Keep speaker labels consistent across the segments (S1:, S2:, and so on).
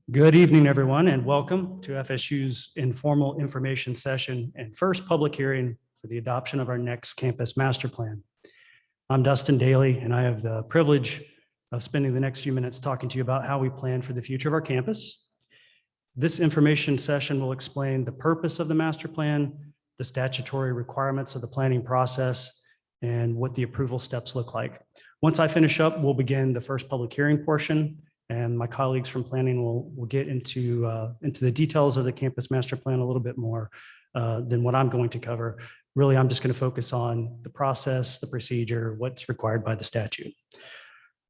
S1: Good evening, everyone, and welcome to FSU's informal information session and first public hearing for the adoption of our next campus master plan. I'm Dustin Daly, and I have the privilege of spending the next few minutes talking to you about how we plan for the future of our campus. This information session will explain the purpose of the master plan, the statutory requirements of the planning process, and what the approval steps look like. Once I finish up, we'll begin the first public hearing portion, and my colleagues from planning will get into the details of the campus master plan a little bit more than what I'm going to cover. Really, I'm just going to focus on the process, the procedure, what's required by the statute.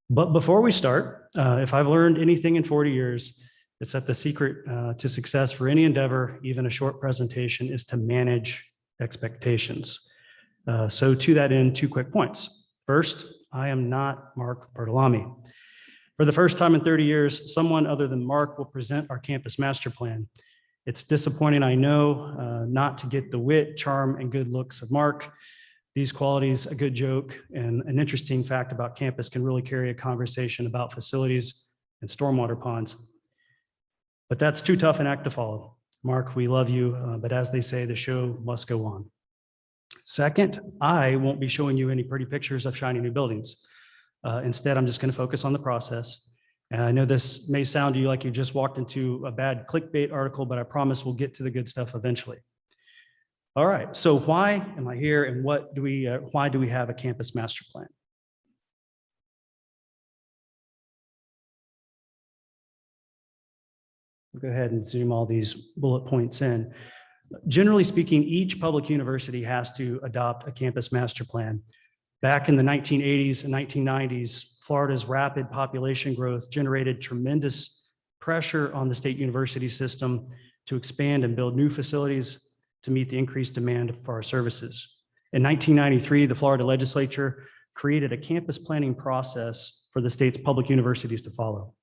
S1: But before we start, if I've learned anything in 40 years, it's that the secret to success for any endeavor, even a short presentation, is to manage expectations. So to that end, 2 quick points. First, I am not Mark Bartolome. For the first time in 30 years, someone other than Mark will present our campus master plan. It's disappointing, I know, not to get the wit, charm, and good looks of Mark. These qualities, a good joke, and an interesting fact about campus can really carry a conversation about facilities and stormwater ponds. But that's too tough an act to follow. Mark, we love you, but as they say, the show must go on. Second, I won't be showing you any pretty pictures of shiny new buildings. Instead, I'm just going to focus on the process. And I know this may sound to you like you just walked into a bad clickbait article, but I promise we'll get to the good stuff eventually. All right, so why am I here, and why do we have a campus master plan? I'll go ahead and zoom all these bullet points in. Generally speaking, each public university has to adopt a campus master plan. Back in the 1980s and 1990s, Florida's rapid population growth generated tremendous pressure on the state university system to expand and build new facilities to meet the increased demand for our services. In 1993, the Florida legislature created a campus planning process for the state's public universities to follow.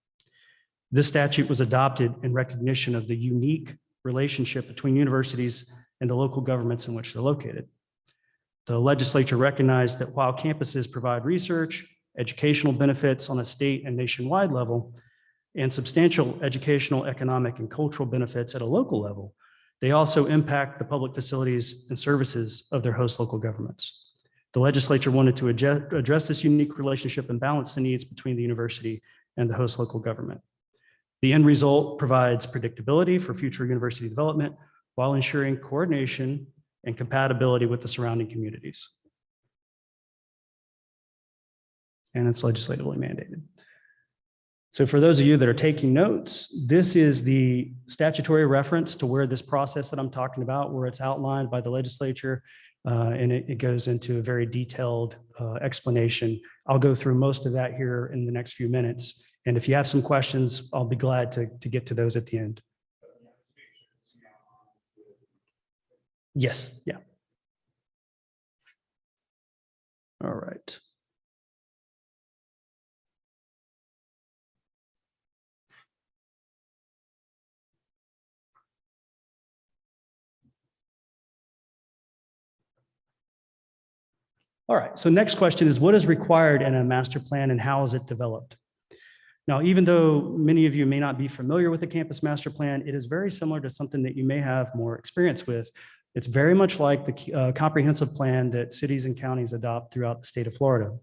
S1: This statute was adopted in recognition of the unique relationship between universities and the local governments in which they're located. The legislature recognized that while campuses provide research, educational benefits on a state and nationwide level, and substantial educational, economic, and cultural benefits at a local level, they also impact the public facilities and services of their host local governments. The legislature wanted to address this unique relationship and balance the needs between the university and the host local government. The end result provides predictability for future university development while ensuring coordination and compatibility with the surrounding communities. And it's legislatively mandated. So for those of you that are taking notes, this is the statutory reference to where this process that I'm talking about, where it's outlined by the legislature, and it goes into a very detailed explanation. I'll go through most of that here in the next few minutes. And if you have some questions, I'll be glad to get to those at the end. Yes, yeah. All right. All right, so next question is, what is required in a master plan and how is it developed? Now, even though many of you may not be familiar with the campus master plan, it is very similar to something that you may have more experience with. It's very much like the comprehensive plan that cities and counties adopt throughout the state of Florida.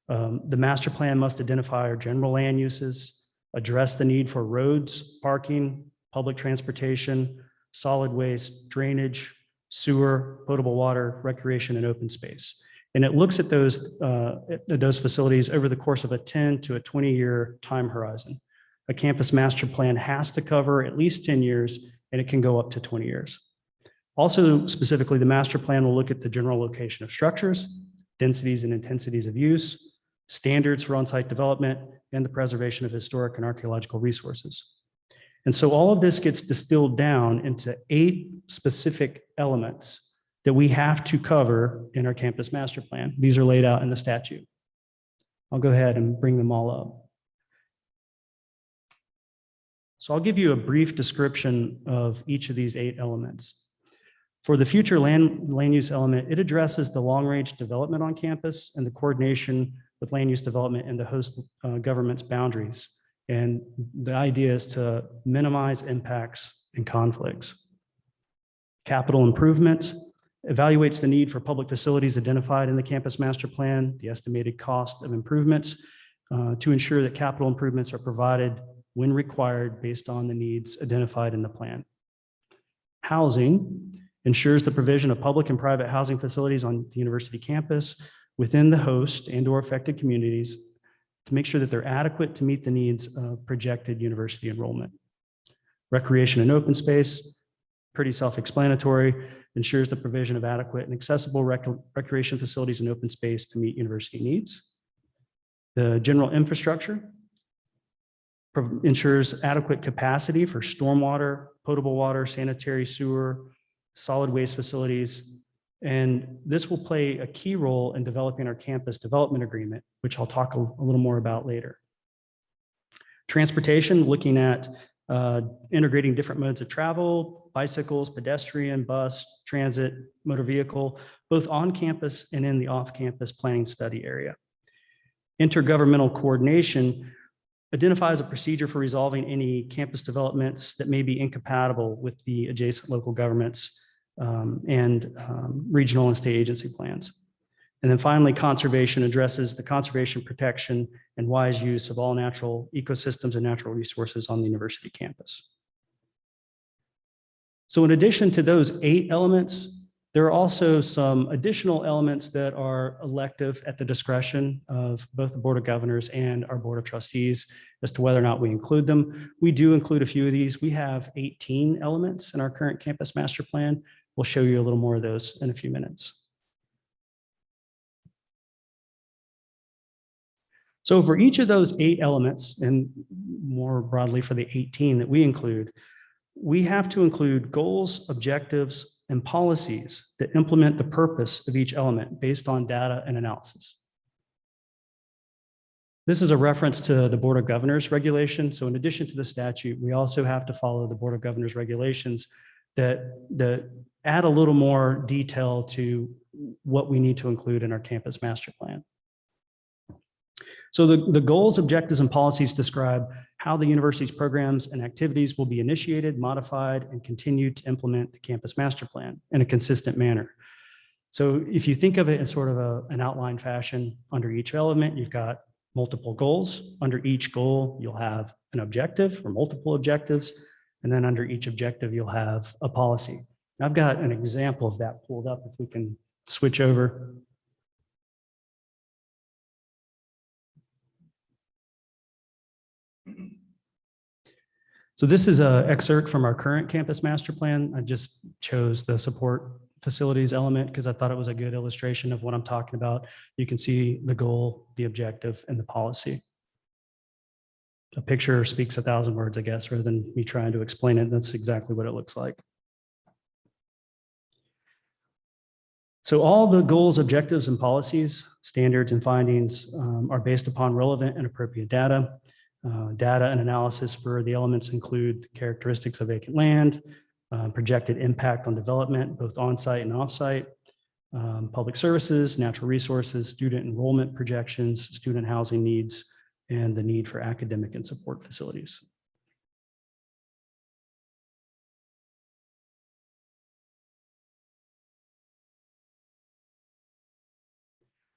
S1: The master plan must identify our general land uses, address the need for roads, parking, public transportation, solid waste, drainage, sewer, potable water, recreation, and open space. And it looks at those facilities over the course of a 10 to a 20-year time horizon. A campus master plan has to cover at least 10 years, and it can go up to 20 years. Also, specifically, the master plan will look at the general location of structures, densities and intensities of use, standards for on-site development, and the preservation of historic and archaeological resources. And so all of this gets distilled down into 8 specific elements that we have to cover in our campus master plan. These are laid out in the statute. I'll go ahead and bring them all up. So I'll give you a brief description of each of these 8 elements. For the future land use element, it addresses the long-range development on campus and the coordination with land use development in the host government's boundaries. And the idea is to minimize impacts and conflicts. Capital improvements evaluates the need for public facilities identified in the campus master plan, the estimated cost of improvements to ensure that capital improvements are provided when required based on the needs identified in the plan. Housing ensures the provision of public and private housing facilities on the university campus within the host and/or affected communities to make sure that they're adequate to meet the needs of projected university enrollment. Recreation and open space, pretty self-explanatory, ensures the provision of adequate and accessible recreation facilities and open space to meet university needs. The general infrastructure ensures adequate capacity for stormwater, potable water, sanitary sewer, solid waste facilities. And this will play a key role in developing our campus development agreement, which I'll talk a little more about later. Transportation, looking at integrating different modes of travel, bicycles, pedestrian, bus, transit, motor vehicle, both on campus and in the off-campus planning study area. Intergovernmental coordination identifies a procedure for resolving any campus developments that may be incompatible with the adjacent local governments and regional and state agency plans. And then finally, conservation addresses the conservation, protection, and wise use of all natural ecosystems and natural resources on the university campus. So in addition to those 8 elements, there are also some additional elements that are elective at the discretion of both the Board of Governors and our Board of Trustees as to whether or not we include them. We do include a few of these. We have 18 elements in our current campus master plan. We'll show you a little more of those in a few minutes. So for each of those 8 elements, and more broadly for the 18 that we include, we have to include goals, objectives, and policies that implement the purpose of each element based on data and analysis. This is a reference to the Board of Governors regulation. So in addition to the statute, we also have to follow the Board of Governors regulations that add a little more detail to what we need to include in our campus master plan. So the goals, objectives, and policies describe how the university's programs and activities will be initiated, modified, and continued to implement the campus master plan in a consistent manner. So if you think of it in sort of an outline fashion, under each element, you've got multiple goals. Under each goal, you'll have an objective or multiple objectives. And then under each objective, you'll have a policy. Now, I've got an example of that pulled up if we can switch over. So this is an excerpt from our current campus master plan. I just chose the support facilities element because I thought it was a good illustration of what I'm talking about. You can see the goal, the objective, and the policy. A picture speaks 1,000 words, I guess, rather than me trying to explain it. That's exactly what it looks like. So all the goals, objectives, and policies, standards, and findings are based upon relevant and appropriate data. Data and analysis for the elements include characteristics of vacant land, projected impact on development, both on-site and off-site, public services, natural resources, student enrollment projections, student housing needs, and the need for academic and support facilities.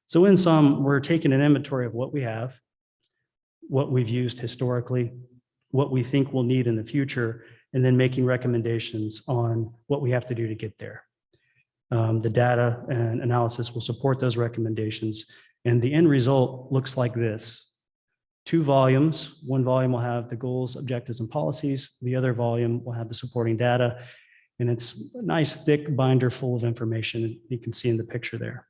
S1: So in sum, we're taking an inventory of what we have, what we've used historically, what we think we'll need in the future, and then making recommendations on what we have to do to get there. The data and analysis will support those recommendations, and the end result looks like this. 2 volumes. One volume will have the goals, objectives, and policies. The other volume will have the supporting data, and it's a nice thick binder full of information you can see in the picture there.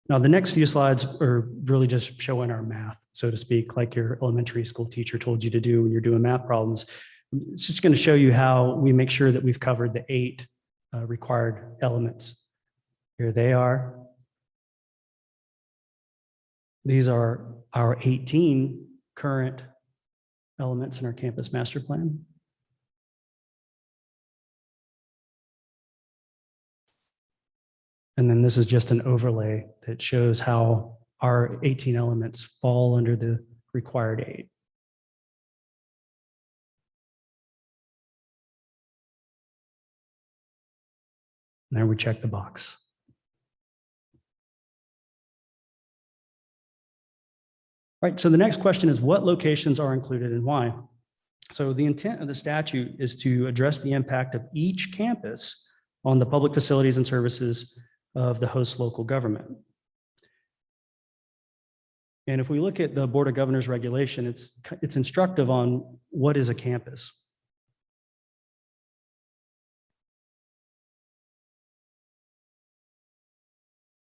S1: Now, the next few slides are really just showing our math, so to speak, like your elementary school teacher told you to do when you're doing math problems. It's just going to show you how we make sure that we've covered the 8 required elements. Here they are. These are our 18 current elements in our campus master plan. And then this is just an overlay that shows how our 18 elements fall under the required 8. And there we check the box. All right, so the next question is, what locations are included and why? So the intent of the statute is to address the impact of each campus on the public facilities and services of the host local government. And if we look at the Board of Governors regulation, it's instructive on what is a campus.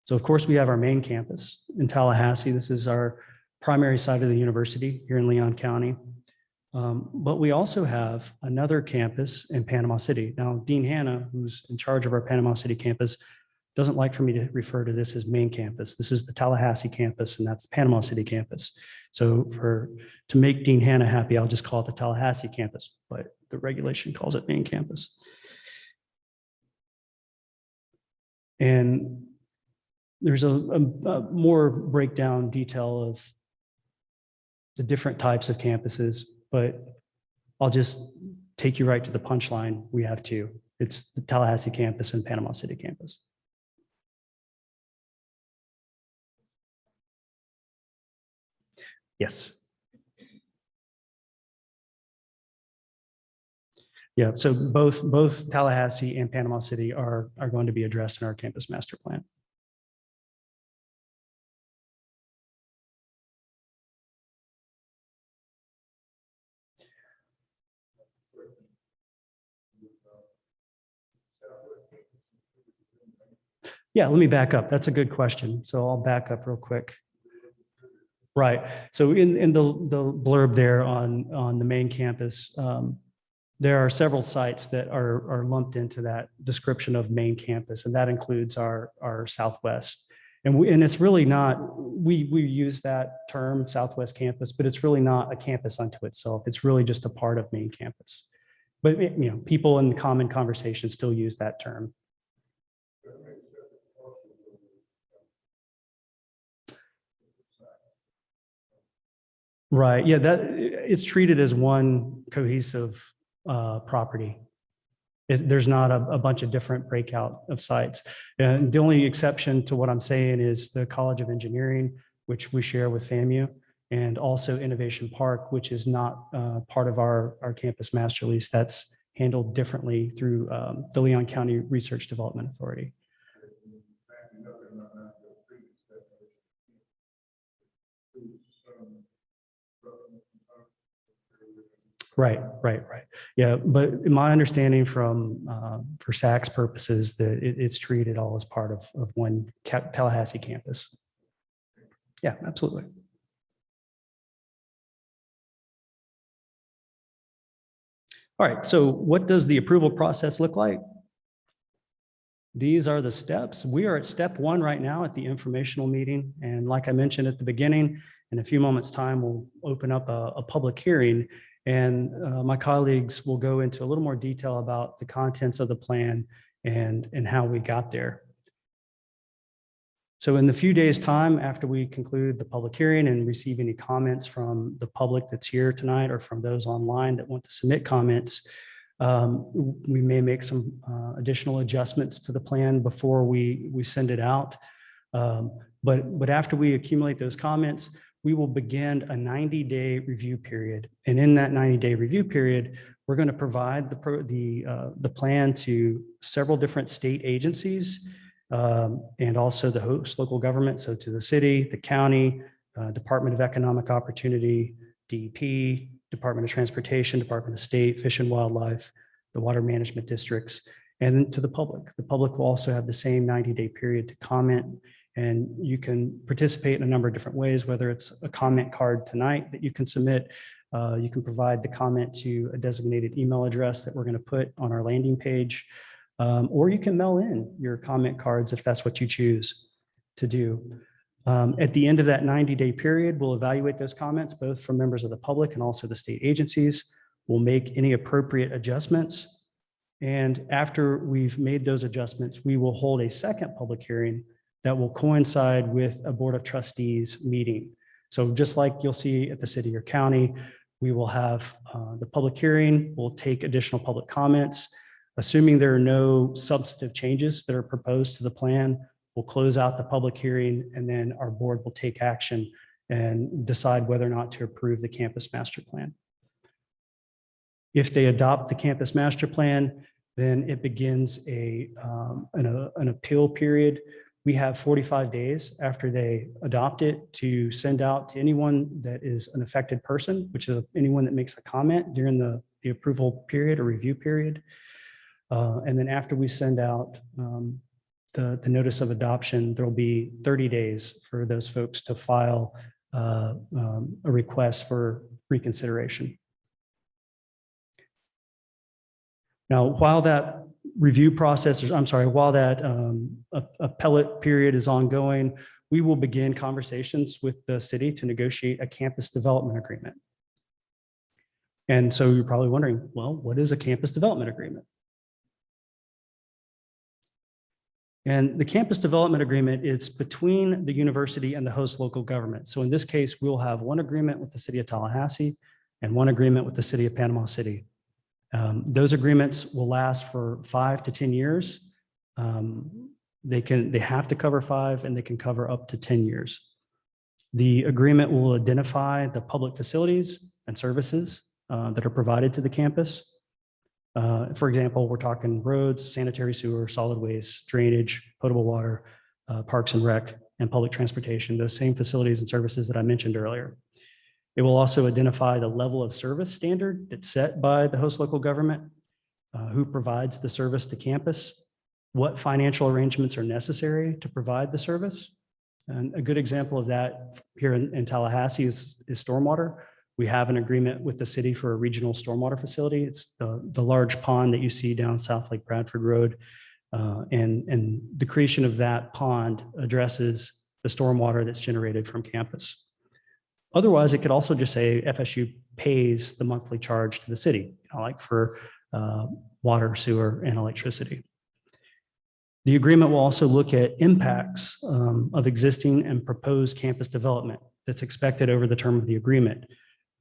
S1: So of course, we have our main campus in Tallahassee. This is our primary site of the university here in Leon County. But we also have another campus in Panama City. Now, Dean Hanna, who's in charge of our Panama City campus, doesn't like for me to refer to this as main campus. This is the Tallahassee campus, and that's Panama City campus. So to make Dean Hanna happy, I'll just call it the Tallahassee campus, but the regulation calls it main campus. And there's a more breakdown detail of the different types of campuses, but I'll just take you right to the punchline. We have two. It's the Tallahassee campus and Panama City campus. Yes. Yeah, so both Tallahassee and Panama City are going to be addressed in our campus master plan. Yeah, let me back up. That's a good question. So I'll back up real quick. Right. So in the blurb there on the main campus, there are several sites that are lumped into that description of main campus, and that includes our Southwest. And it's really not, we use that term Southwest campus, but it's really not a campus unto itself. It's really just a part of main campus. But you know, people in common conversation still use that term. Right. Yeah, that it's treated as one cohesive property. There's not a bunch of different breakout of sites. And the only exception to what I'm saying is the College of Engineering, which we share with FAMU, and also Innovation Park, which is not part of our campus master lease. That's handled differently through the Leon County Research Development Authority. Right. Yeah, but my understanding from for SAC's purposes that it's treated all as part of one Tallahassee campus. Yeah, absolutely. All right, so what does the approval process look like? These are the steps. We are at step 1 right now at the informational meeting. And like I mentioned at the beginning, in a few moments time, we'll open up a public hearing. And my colleagues will go into a little more detail about the contents of the plan and how we got there. So in the few days' time after we conclude the public hearing and receive any comments from the public that's here tonight or from those online that want to submit comments, we may make some additional adjustments to the plan before we send it out. But after we accumulate those comments, we will begin a 90-day review period. And in that 90-day review period, we're going to provide the plan to several different state agencies and also the host local government. So to the city, the county, Department of Economic Opportunity, DEP, Department of Transportation, Department of State, Fish and Wildlife, the water management districts, and then to the public. The public will also have the same 90-day period to comment. And you can participate in a number of different ways, whether it's a comment card tonight that you can submit. You can provide the comment to a designated email address that we're going to put on our landing page, or you can mail in your comment cards if that's what you choose to do. At the end of that 90-day period, we'll evaluate those comments, both from members of the public and also the state agencies. We'll make any appropriate adjustments. And after we've made those adjustments, we will hold a second public hearing that will coincide with a Board of Trustees meeting. So just like you'll see at the city or county, we will have the public hearing, we'll take additional public comments. Assuming there are no substantive changes that are proposed to the plan, we'll close out the public hearing, and then our board will take action and decide whether or not to approve the campus master plan. If they adopt the campus master plan, then it begins an appeal period. We have 45 days after they adopt it to send out to anyone that is an affected person, which is anyone that makes a comment during the approval period or review period. And then after we send out the notice of adoption, there'll be 30 days for those folks to file a request for reconsideration. Now, while that review process, while that appellate period is ongoing, we will begin conversations with the city to negotiate a campus development agreement. And so you're probably wondering, well, what is a campus development agreement? And the campus development agreement is between the university and the host local government. So in this case, we'll have one agreement with the city of Tallahassee and one agreement with the city of Panama City. Those agreements will last for 5 to 10 years. They have to cover 5, and they can cover up to 10 years. The agreement will identify the public facilities and services that are provided to the campus. For example, we're talking roads, sanitary sewer, solid waste, drainage, potable water, parks and rec, and public transportation, those same facilities and services that I mentioned earlier. It will also identify the level of service standard that's set by the host local government, who provides the service to campus, what financial arrangements are necessary to provide the service. And a good example of that here in Tallahassee is stormwater. We have an agreement with the city for a regional stormwater facility. It's the large pond that you see down South Lake Bradford Road. And the creation of that pond addresses the stormwater that's generated from campus. Otherwise, it could also just say FSU pays the monthly charge to the city, like for water, sewer, and electricity. The agreement will also look at impacts of existing and proposed campus development that's expected over the term of the agreement.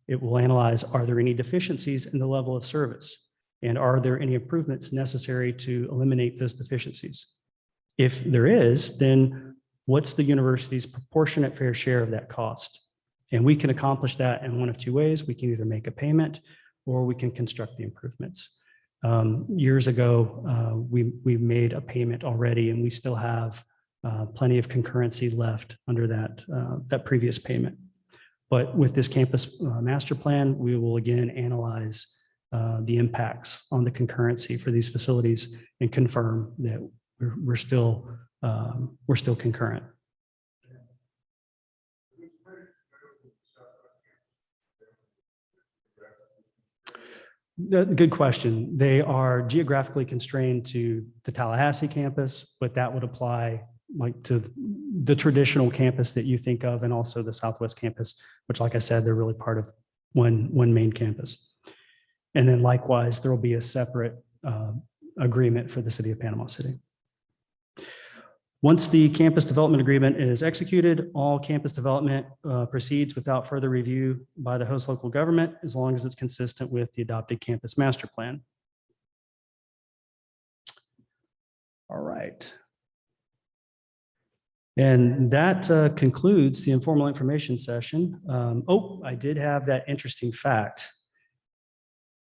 S1: It will analyze, are there any deficiencies in the level of service? And are there any improvements necessary to eliminate those deficiencies? If there is, then what's the university's proportionate fair share of that cost? And we can accomplish that in one of two ways. We can either make a payment or we can construct the improvements. Years ago, we made a payment already, and we still have plenty of concurrency left under that previous payment. But with this campus master plan, we will again analyze the impacts on the concurrency for these facilities and confirm that we're still concurrent. Good question. They are geographically constrained to the Tallahassee campus, but that would apply like to the traditional campus that you think of, and also the Southwest campus, which, like I said, they're really part of one main campus. And then likewise, there will be a separate agreement for the city of Panama City. Once the campus development agreement is executed, all campus development proceeds without further review by the host local government, as long as it's consistent with the adopted campus master plan. All right. And that concludes the informal information session. I did have that interesting fact.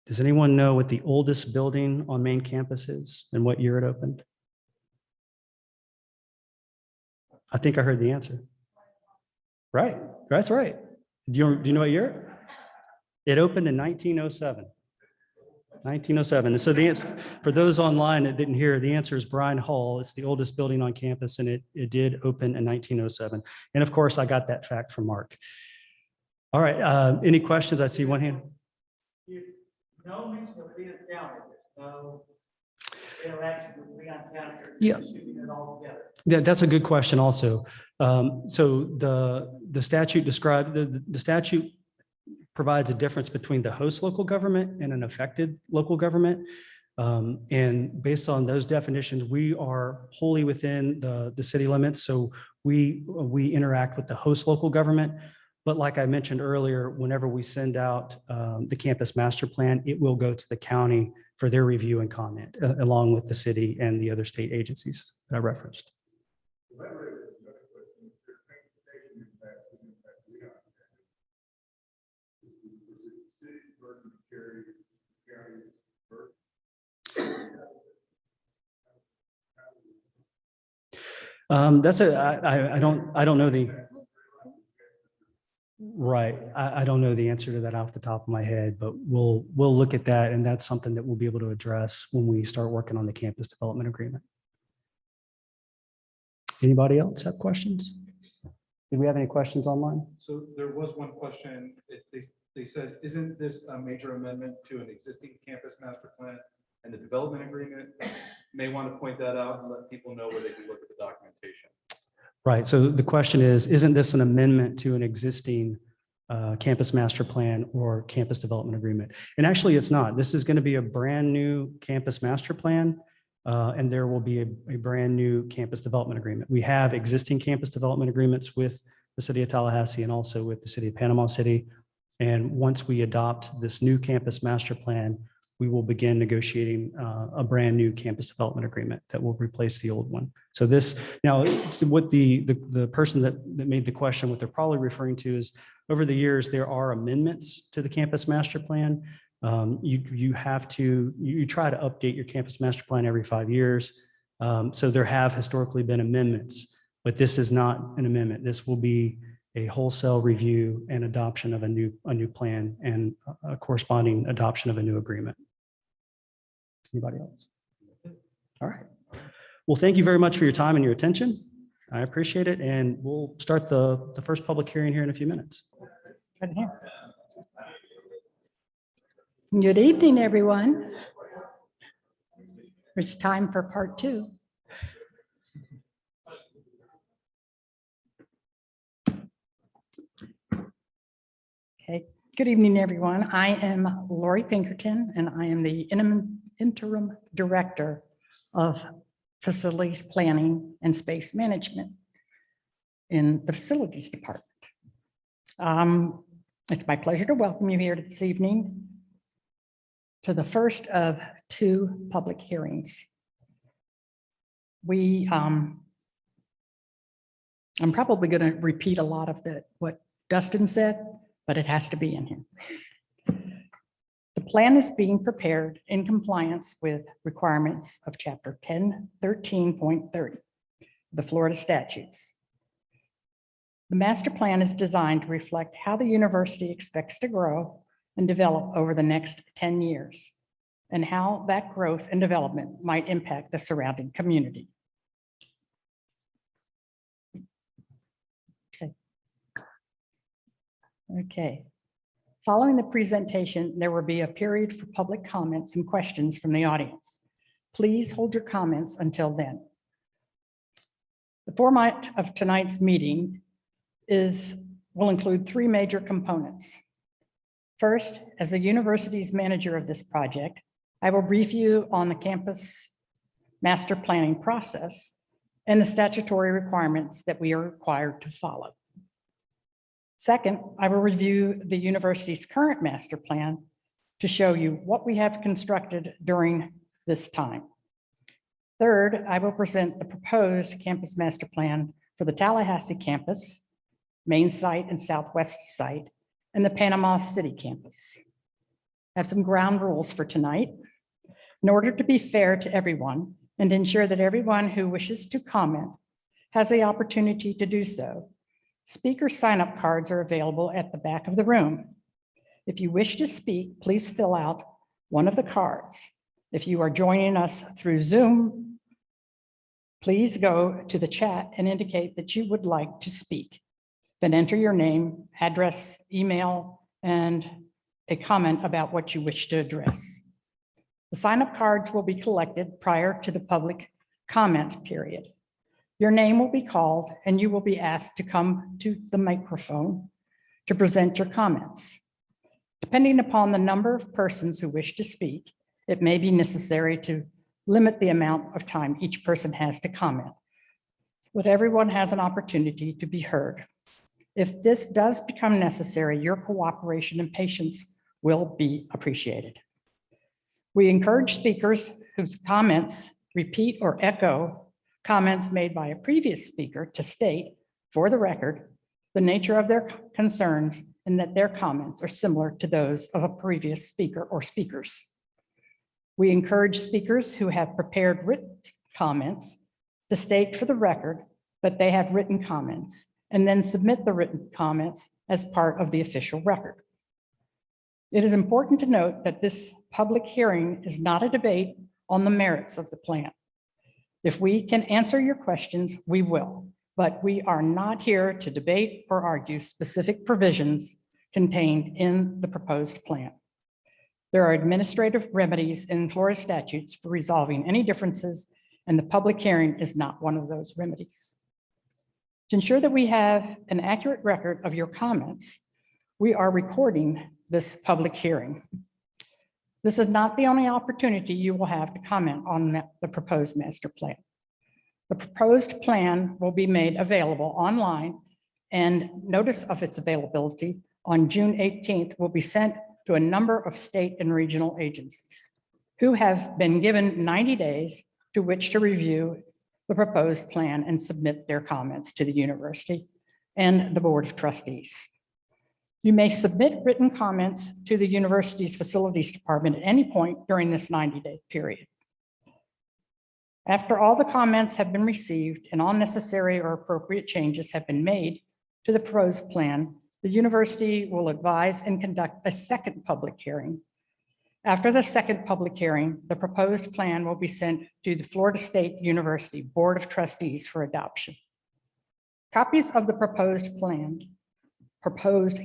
S1: Does anyone know what the oldest building on main campus is and what year it opened? I think I heard the answer. Right, that's right. Do you know what year? It opened in 1907. 1907. And so the answer, for those online that didn't hear, the answer is Bryan Hall. It's the oldest building on campus, and it did open in 1907. And of course, I got that fact from Mark. All right, any questions? I see one hand.
S2: No mention of Leon County. There's no interaction with Leon County.
S1: Yeah.
S2: Shooting it all together.
S1: Yeah, that's a good question also. So the statute described, the statute provides a difference between the host local government and an affected local government. And based on those definitions, we are wholly within the city limits. So we interact with the host local government. But like I mentioned earlier, whenever we send out the campus master plan, it will go to the county for their review and comment, along with the city and the other state agencies that I referenced. I don't know the. Right. I don't know the answer to that off the top of my head, but we'll look at that. And that's something that we'll be able to address when we start working on the campus development agreement. Anybody else have questions? Did we have any questions online?
S3: So there was one question. They said, isn't this a major amendment to an existing campus master plan and the development agreement? May want to point that out and let people know where they can look at the documentation.
S1: Right. So the question is, isn't this an amendment to an existing campus master plan or campus development agreement? And actually, it's not. This is going to be a brand new campus master plan, and there will be a brand new campus development agreement. We have existing campus development agreements with the city of Tallahassee and also with the city of Panama City. And once we adopt this new campus master plan, we will begin negotiating a brand new campus development agreement that will replace the old one. So this, now what the person that made the question, what they're probably referring to is, over the years, there are amendments to the campus master plan. You try to update your campus master plan every 5 years. So there have historically been amendments, but this is not an amendment. This will be a wholesale review and adoption of a new plan and a corresponding adoption of a new agreement. Anybody else? All right. Well, thank you very much for your time and your attention. I appreciate it. And we'll start the first public hearing here in a few minutes.
S4: Good evening, everyone. It's time for part 2. Okay, good evening, everyone. I am Lori Pinkerton, and I am the interim director of facilities planning and space management in the facilities department. It's my pleasure to welcome you here this evening to the first of 2 public hearings. I'm probably going to repeat a lot of what Dustin said, but it has to be in here. The plan is being prepared in compliance with requirements of Chapter 1013.30, the Florida statutes. The master plan is designed to reflect how the university expects to grow and develop over the next 10 years, and how that growth and development might impact the surrounding community. Okay. Following the presentation, there will be a period for public comments and questions from the audience. Please hold your comments until then. The format of tonight's meeting will include 3 major components. First, as the university's manager of this project, I will brief you on the campus master planning process and the statutory requirements that we are required to follow. Second, I will review the university's current master plan to show you what we have constructed during this time. Third, I will present the proposed campus master plan for the Tallahassee campus, main site and southwest site, and the Panama City campus. I have some ground rules for tonight. In order to be fair to everyone and ensure that everyone who wishes to comment has the opportunity to do so, speaker sign-up cards are available at the back of the room. If you wish to speak, please fill out one of the cards. If you are joining us through Zoom, please go to the chat and indicate that you would like to speak. Then enter your name, address, email, and a comment about what you wish to address. The sign-up cards will be collected prior to the public comment period. Your name will be called and you will be asked to come to the microphone to present your comments. Depending upon the number of persons who wish to speak it may be necessary to limit the amount of time each person has to comment, but everyone has an opportunity to be heard. If this does become necessary, your cooperation and patience will be appreciated. We encourage speakers whose comments repeat or echo comments made by a previous speaker to state, for the record, the nature of their concerns and that their comments are similar to those of a previous speaker or speakers. We encourage speakers who have prepared written comments to state for the record that they have written comments and then submit the written comments as part of the official record. It is important to note that this public hearing is not a debate on the merits of the plan. If we can answer your questions, we will, but we are not here to debate or argue specific provisions contained in the proposed plan. There are administrative remedies in Florida statutes for resolving any differences, and the public hearing is not one of those remedies. To ensure that we have an accurate record of your comments, we are recording this public hearing. This is not the only opportunity you will have to comment on the proposed master plan. The proposed plan will be made available online, and notice of its availability on June 18th will be sent to a number of state and regional agencies who have been given 90 days to which to review the proposed plan and submit their comments to the university and the Board of Trustees. You may submit written comments to the university's facilities department at any point during this 90-day period. After all the comments have been received and all necessary or appropriate changes have been made to the proposed plan, the university will advise and conduct a second public hearing. After the second public hearing, the proposed plan will be sent to the Florida State University Board of Trustees for adoption. Copies of the proposed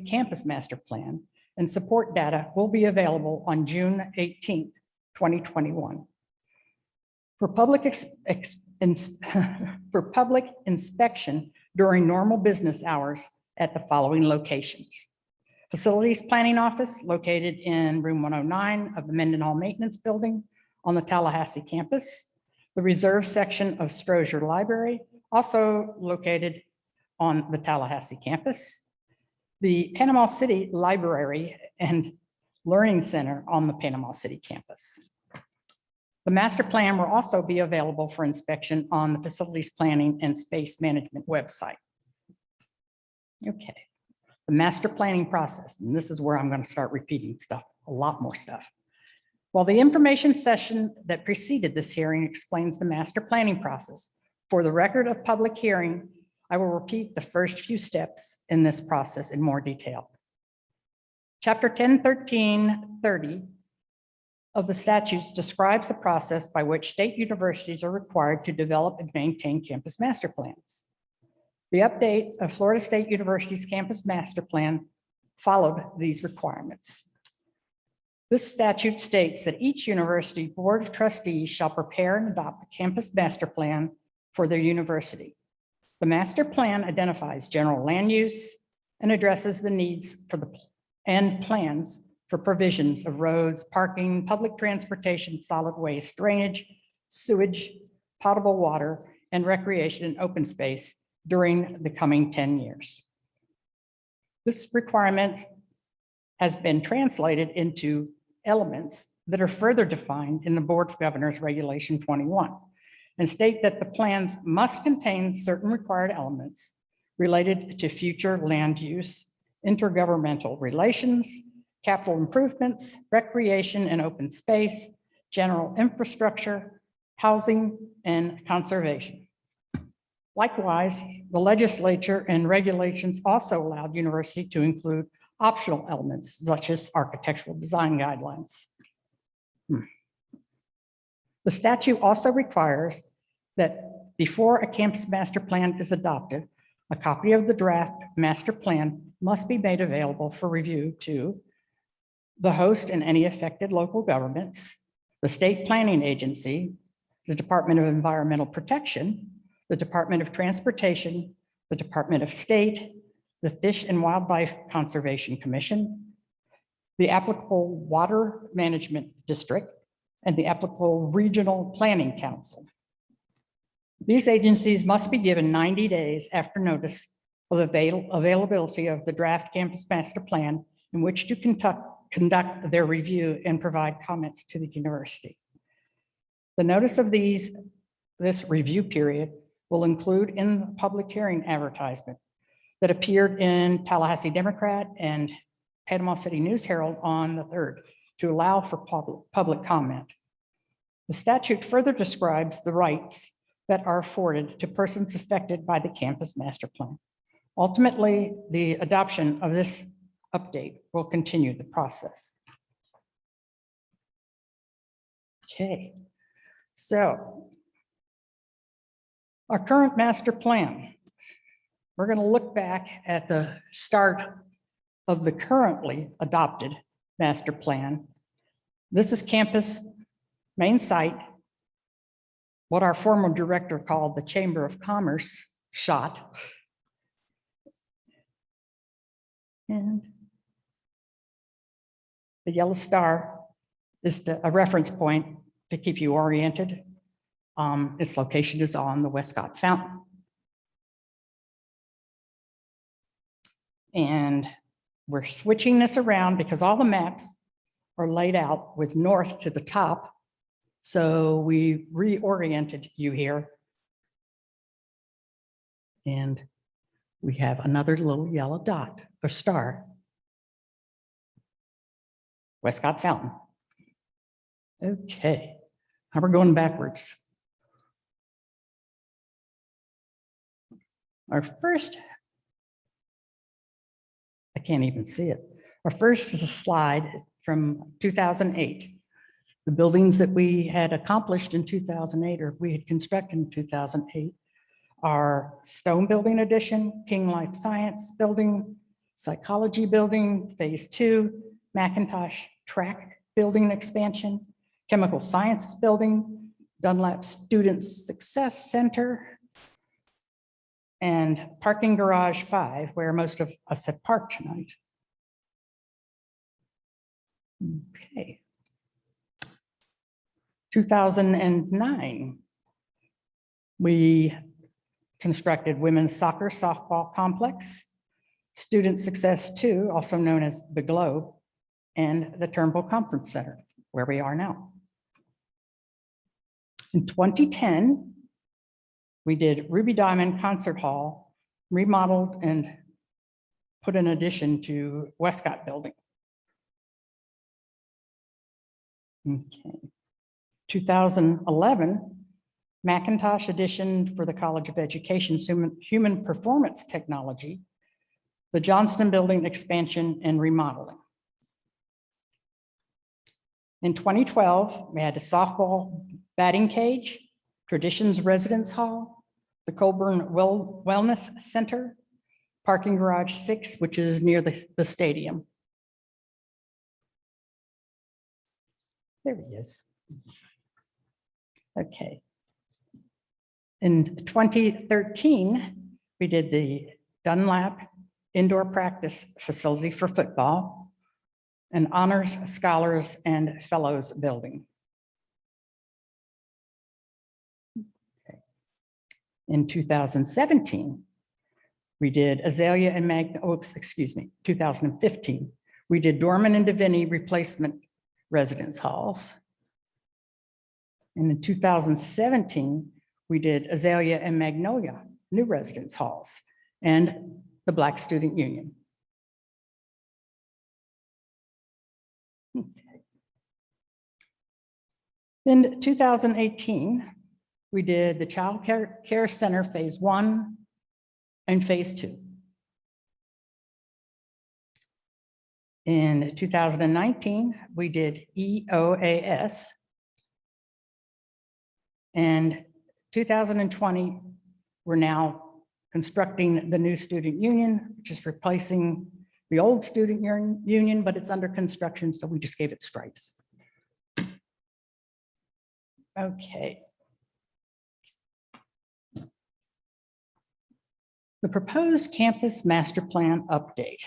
S4: campus master plan and support data will be available on June 18th, 2021. For public inspection during normal business hours at the following locations: Facilities Planning Office located in room 109 of the Mendenhall Maintenance Building on the Tallahassee campus, the Reserve section of Strozier Library, also located on the Tallahassee campus, the Panama City Library and Learning Center on the Panama City campus. The master plan will also be available for inspection on the Facilities Planning and Space Management website. Okay, the master planning process, and this is where I'm going to start repeating stuff, a lot more stuff. While the information session that preceded this hearing explains the master planning process, for the record of public hearing, I will repeat the first few steps in this process in more detail. Chapter 101330 of the statutes describes the process by which state universities are required to develop and maintain campus master plans. The update of Florida State University's campus master plan followed these requirements. This statute states that each university board of trustees shall prepare and adopt a campus master plan for their university. The master plan identifies general land use and addresses the needs for and plans for provisions of roads, parking, public transportation, solid waste, drainage, sewage, potable water, and recreation and open space during the coming 10 years. This requirement has been translated into elements that are further defined in the Board of Governors Regulation 21 and state that the plans must contain certain required elements related to future land use, intergovernmental relations, capital improvements, recreation and open space, general infrastructure, housing, and conservation. Likewise, the legislature and regulations also allowed university to include optional elements such as architectural design guidelines. The statute also requires that before a campus master plan is adopted, a copy of the draft master plan must be made available for review to the host and any affected local governments, the state planning agency, the Department of Environmental Protection, the Department of Transportation, the Department of State, the Fish and Wildlife Conservation Commission, the applicable water management district, and the applicable regional planning council. These agencies must be given 90 days after notice of the availability of the draft campus master plan in which to conduct their review and provide comments to the university. The notice of this review period will include in the public hearing advertisement that appeared in Tallahassee Democrat and Panama City News Herald on the 3rd to allow for public comment. The statute further describes the rights that are afforded to persons affected by the campus master plan. Ultimately, the adoption of this update will continue the process. Okay, so our current master plan. We're going to look back at the start of the currently adopted master plan. This is campus main site, what our former director called the Chamber of Commerce shot. And the yellow star is a reference point to keep you oriented. Its location is on the Westcott Fountain. And we're switching this around because all the maps are laid out with north to the top. So we reoriented you here. And we have another little yellow dot or star. Westcott Fountain. Okay, now we're going backwards. Our first, I can't even see it. Our first is a slide from 2008. The buildings that we had accomplished in 2008 or we had constructed in 2008 are Stone Building Addition, King Life Science Building, Psychology Building, Phase 2, Macintosh Track Building Expansion, Chemical Sciences Building, Dunlap Student Success Center, and Parking Garage 5, where most of us have parked tonight. Okay. 2009, we constructed Women's Soccer Softball Complex, Student Success 2, also known as the Globe, and the Turnbull Conference Center, where we are now. In 2010, we did Ruby Diamond Concert Hall, remodeled and put an addition to Westcott Building. Okay. 2011, Macintosh Addition for the College of Education's Human Performance Technology, the Johnston Building expansion and remodeling. In 2012, we had a softball batting cage, Traditions Residence Hall, the Colburn Wellness Center, Parking Garage 6, which is near the stadium. There he is. Okay. In 2013, we did the Dunlap Indoor Practice Facility for football, an Honors, Scholars, and Fellows building. Okay. In 2017, we did Azalea and 2015, we did Dorman and Deviney replacement residence halls. And in 2017, we did Azalea and Magnolia new residence halls and the Black Student Union. Okay. In 2018, we did the Child Care Center Phase 1 and Phase 2. In 2019, we did EOAS. And 2020, we're now constructing the new student union, which is replacing the old student union, but it's under construction, so we just gave it stripes. Okay. The proposed campus master plan update.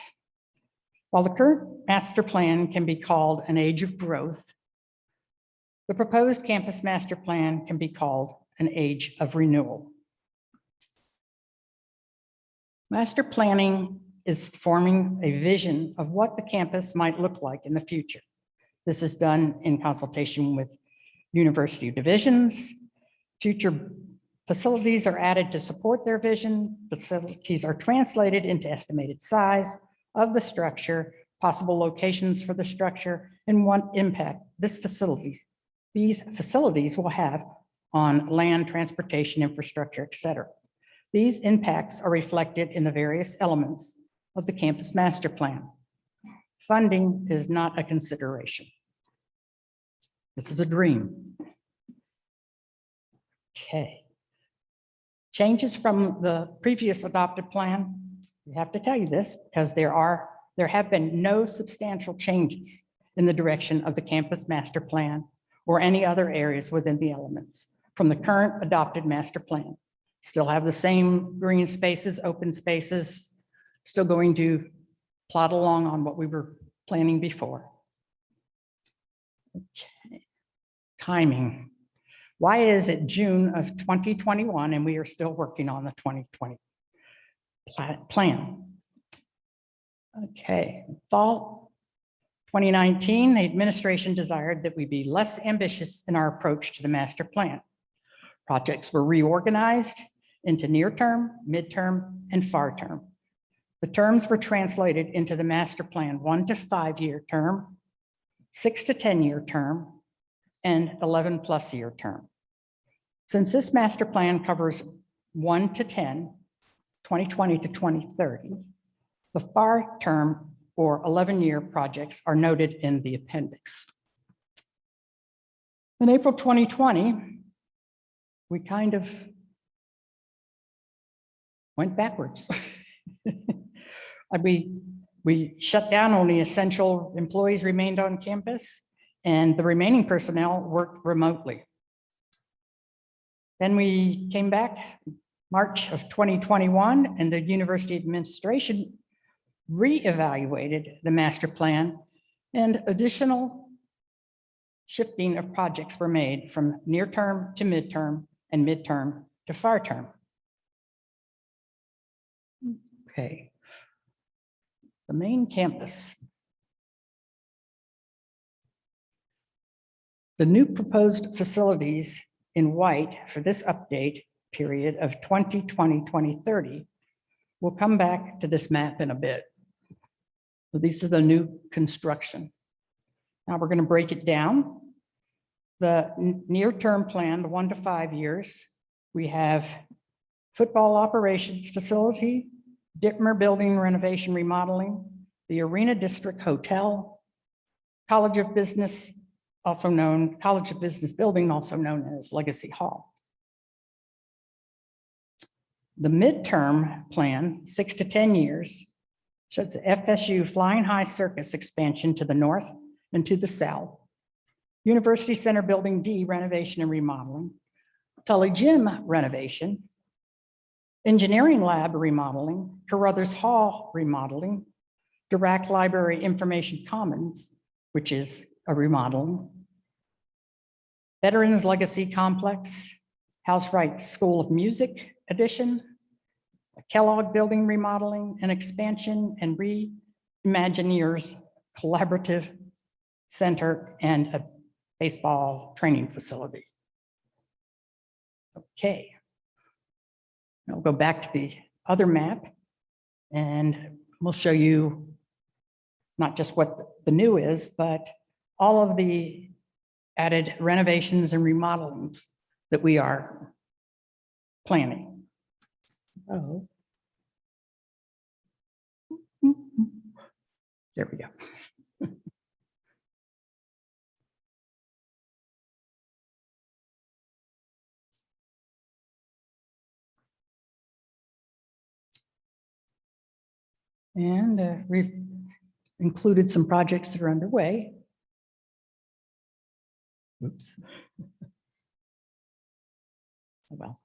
S4: While the current master plan can be called an age of growth, The proposed campus master plan can be called an age of renewal. Master planning is forming a vision of what the campus might look like in the future. This is done in consultation with university divisions. Future facilities are added to support their vision. Facilities are translated into estimated size of the structure, possible locations for the structure, and what impact these facilities will have on land, transportation, infrastructure, et cetera. These impacts are reflected in the various elements of the campus master plan. Funding is not a consideration. This is a dream. Okay. Changes from the previous adopted plan, we have to tell you this because there have been no substantial changes in the direction of the campus master plan or any other areas within the elements from the current adopted master plan. Still have the same green spaces, open spaces, still going to plot along on what we were planning before. Okay. Timing. Why is it June of 2021 and we are still working on the 2020 plan? Okay, fall 2019, the administration desired that we be less ambitious in our approach to the master plan. Projects were reorganized into near term, midterm, and far term. The terms were translated into the master plan 1 to 5 year term, 6 to 10 year term, and 11+ year term. Since this master plan covers 1 to 10, 2020 to 2030, the far term or 11-year projects are noted in the appendix. In April 2020, we kind of went backwards. We shut down, only essential employees remained on campus, and the remaining personnel worked remotely. Then we came back March of 2021, and the university administration reevaluated the master plan, and additional shifting of projects were made from near term to midterm and midterm to far term. Okay. The main campus. The new proposed facilities in white for this update period of 2020-2030 will come back to this map in a bit. So these are the new construction. Now we're going to break it down. The near-term plan, the 1 to 5 years, we have football operations facility, Dittmer building renovation remodeling, the Arena District Hotel, College of Business building, also known as Legacy Hall. The midterm plan, 6 to 10 years, shows the FSU Flying High Circus expansion to the north and to the south, University Center Building D renovation and remodeling, Tully Gym renovation, Engineering Lab remodeling, Carruthers Hall remodeling, Dirac Library Information Commons, which is a remodeling, Veterans Legacy Complex, House Wright School of Music addition, a Kellogg building remodeling and expansion, and Reimagineers Collaborative Center and a baseball training facility. Okay. I'll go back to the other map and we'll show you not just what the new is, but all of the added renovations and remodelings that we are planning. Oh. There we go. And we've included some projects that are underway. Oops. Oh, well,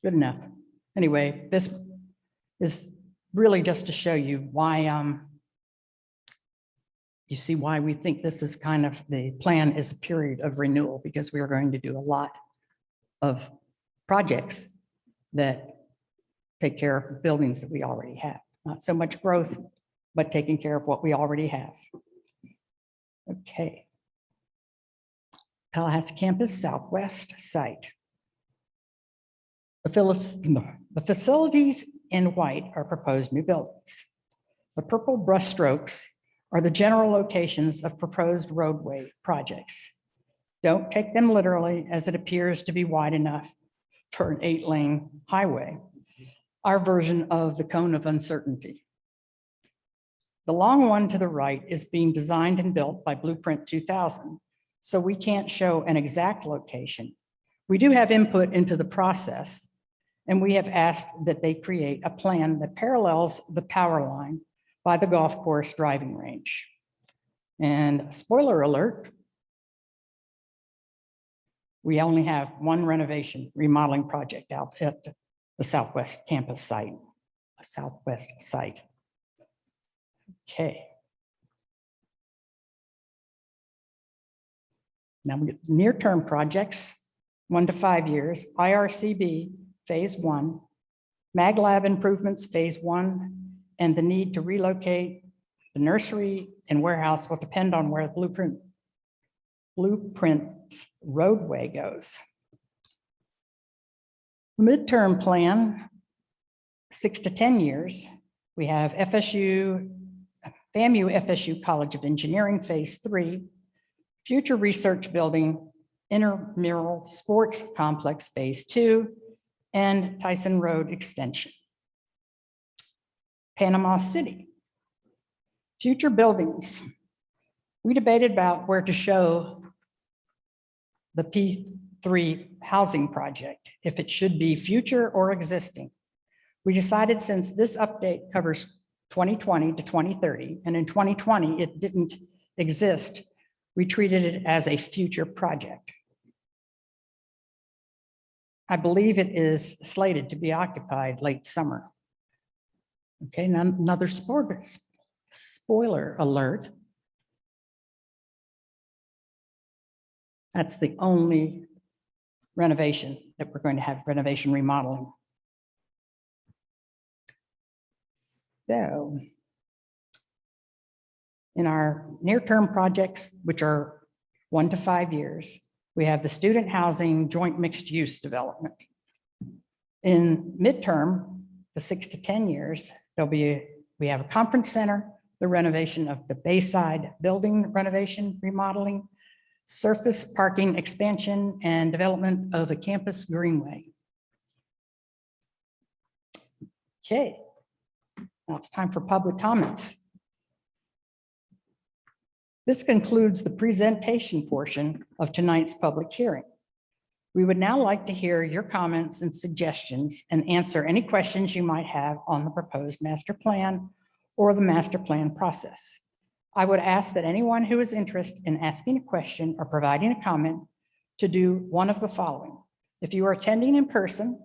S4: good enough. Anyway, this is really just to show you why you see why we think this is kind of, the plan is a period of renewal, because we are going to do a lot of projects that take care of buildings that we already have. Not so much growth, but taking care of what we already have. Okay. Tallahassee Campus Southwest site. The facilities in white are proposed new buildings. The purple brushstrokes are the general locations of proposed roadway projects. Don't take them literally, as it appears to be wide enough for an 8-lane highway, our version of the cone of uncertainty. The long one to the right is being designed and built by Blueprint 2000, so we can't show an exact location. We do have input into the process, and we have asked that they create a plan that parallels the power line by the golf course driving range. And spoiler alert, we only have one renovation remodeling project out at the Southwest campus site, a Southwest site. Okay. Now we get near-term projects, 1 to 5 years, IRCB phase 1, Mag Lab improvements phase 1, and the need to relocate the nursery and warehouse will depend on where the Blueprint's roadway goes. Midterm plan, 6 to 10 years. We have FSU, FAMU FSU College of Engineering phase 3, future research building, intramural sports complex phase 2, and Tyson Road extension. Panama City. Future buildings. We debated about where to show the P3 housing project, if it should be future or existing. We decided, since this update covers 2020 to 2030, and in 2020 it didn't exist, we treated it as a future project. I believe it is slated to be occupied late summer. Okay, now another spoiler alert. That's the only renovation that we're going to have, renovation remodeling. So in our near-term projects, which are 1 to 5 years, we have the student housing joint mixed use development. In midterm, the 6 to 10 years, we have a conference center, the renovation of the Bayside building renovation, remodeling, surface parking expansion, and development of a campus greenway. Okay, now it's time for public comments. This concludes the presentation portion of tonight's public hearing. We would now like to hear your comments and suggestions and answer any questions you might have on the proposed master plan or the master plan process. I would ask that anyone who is interested in asking a question or providing a comment to do one of the following. If you are attending in person,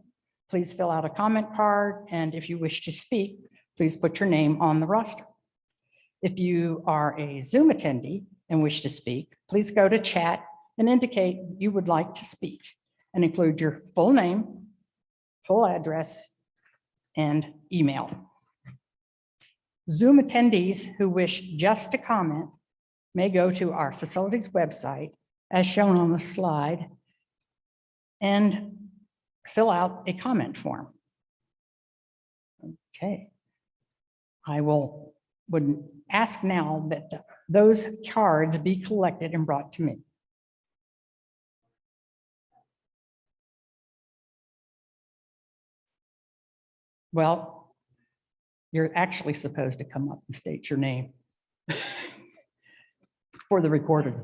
S4: please fill out a comment card, and if you wish to speak, please put your name on the roster. If you are a Zoom attendee and wish to speak, please go to chat and indicate you would like to speak and include your full name, full address, and email. Zoom attendees who wish just to comment may go to our facilities website as shown on the slide and fill out a comment form. Okay. I would ask now that those cards be collected and brought to me. Well, you're actually supposed to come up and state your name for the recording.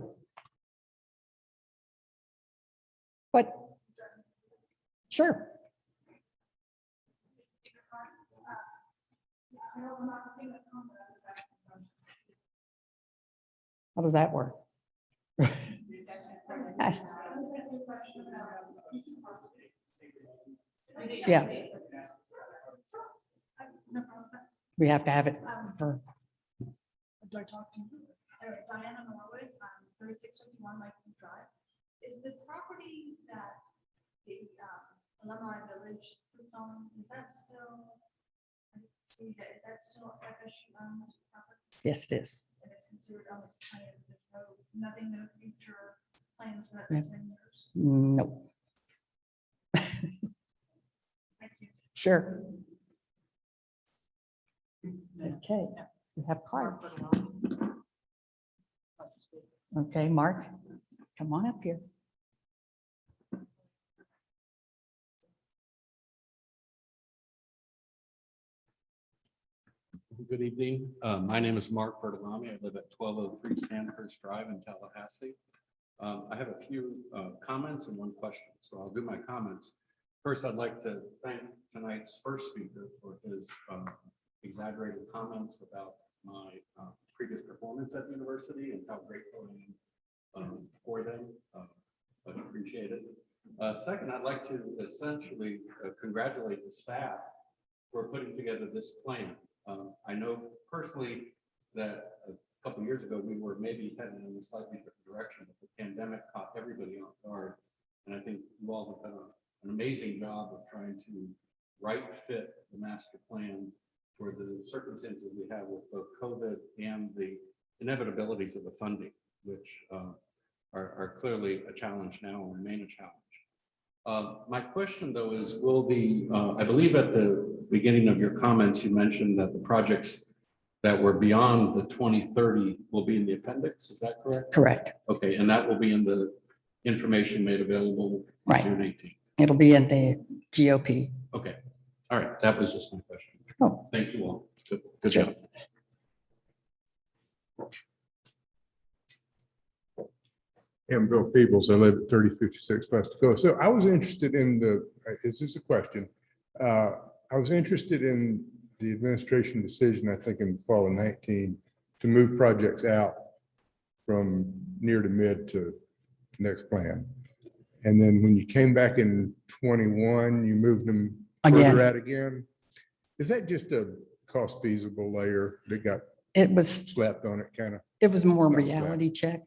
S4: But sure. How does that work? Yes. Yeah. We have to have it for.
S5: Do I talk to you? Diana Norwood, 3651 Lakewood Drive. Is the property that the alumni village sits on, is that still, I didn't see that, is that still FSU owned property?
S4: Yes, it is.
S5: And it's considered on the plan, there's nothing, no future plans for that
S4: No.
S5: in 10 years?
S4: No,
S5: Thank you.
S4: sure. Okay, we have cards. Okay, Mark, come on up here.
S6: Good evening. My name is Mark Bertolami. I live at 1203 Sandhurst Drive in Tallahassee. I have a few comments and one question, so I'll do my comments. First, I'd like to thank tonight's first speaker for his exaggerated comments about my previous performance at the university and how grateful I am for them. Much appreciated. Second, I'd like to essentially congratulate the staff for putting together this plan. I know personally that a couple of years ago, we were maybe heading in a slightly different direction, but the pandemic caught everybody off guard. And I think you all have done an amazing job of trying to right fit the master plan for the circumstances we have with both COVID and the inevitabilities of the funding, which are clearly a challenge now and remain a challenge. My question though is, will I believe at the beginning of your comments, you mentioned that the projects that were beyond the 2030 will be in the appendix. Is that correct?
S4: Correct,
S6: Okay, and that will be in the information made available
S4: Right.
S6: June 18th.
S4: it'll be in the GOP.
S6: Okay, all right, that was just my question.
S4: Oh.
S6: Thank you all. Good
S4: Sure.
S6: job.
S7: I'm Bill Peebles. I live at 3056 West Dakota. So I was interested in is this a question? I was interested in the administration decision, I think in the fall of 19, to move projects out from near to mid to next plan. And then when you came back in 21, you moved them further
S4: Again.
S7: out again. Is that just a cost feasible layer that got
S4: It was
S7: slapped on it kind of?
S4: more
S7: It's not slack.
S4: reality check.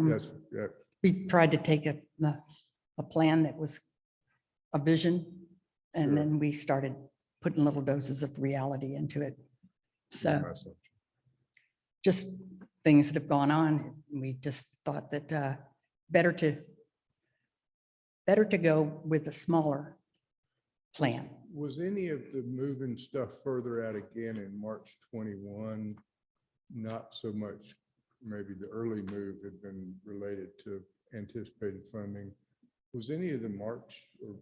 S7: Yes, yeah.
S4: We tried to take a plan that was a vision, and
S7: Sure.
S4: then we started putting little doses of reality into it. So
S7: my assumption.
S4: just things that have gone on, we just thought that better to go with a smaller plan.
S7: Was any of the moving stuff further out again in March 21? Not so much, maybe the early move had been related to anticipated funding. Was any of the March or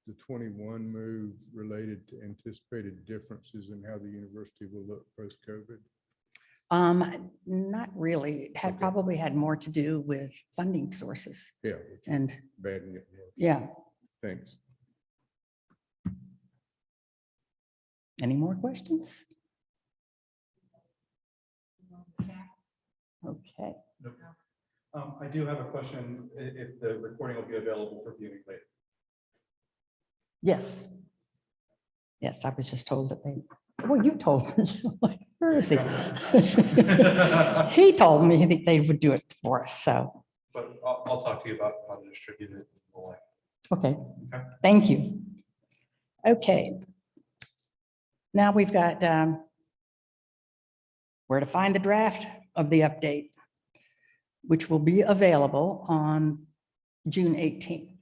S7: the 21 move related to anticipated differences in how the university will look post-COVID?
S4: Not really. It had
S7: Okay.
S4: probably had more to do with funding sources.
S7: Yeah, which is
S4: And
S7: bad and getting worse.
S4: yeah,
S7: Thanks.
S4: any more questions? Okay,
S3: I do have a question, if the recording will be available for viewing later.
S4: yes. Yes, I was just told that well, you told me. Where is he? He told me that they would do it for us, so,
S3: But I'll talk to you about how to distribute it. and the like.
S4: okay,
S3: Okay.
S4: thank you. Okay. Now we've got where to find the draft of the update, which will be available on June 18th.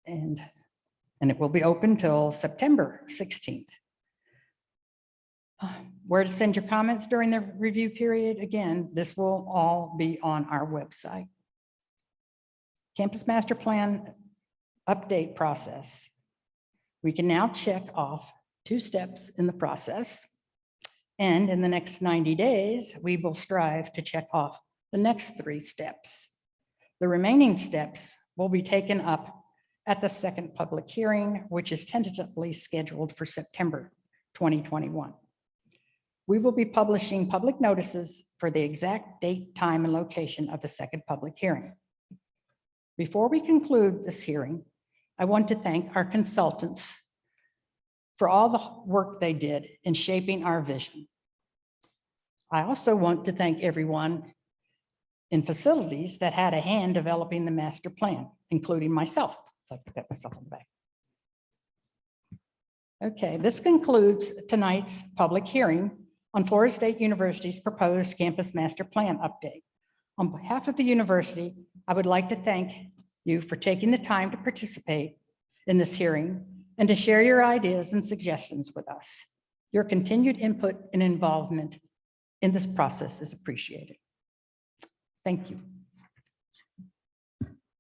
S4: And it will be open till September 16th. Where to send your comments during the review period? Again, this will all be on our website. Campus Master Plan update process. We can now check off 2 steps in the process. And in the next 90 days, we will strive to check off the next 3 steps. The remaining steps will be taken up at the second public hearing, which is tentatively scheduled for September 2021. We will be publishing public notices for the exact date, time, and location of the second public hearing. Before we conclude this hearing, I want to thank our consultants for all the work they did in shaping our vision. I also want to thank everyone in facilities that had a hand developing the master plan, including myself. So I put that myself on the back. Okay, this concludes tonight's public hearing on Florida State University's proposed campus master plan update. On behalf of the university, I would like to thank you for taking the time to participate in this hearing and to share your ideas and suggestions with us. Your continued input and involvement in this process is appreciated. Thank you.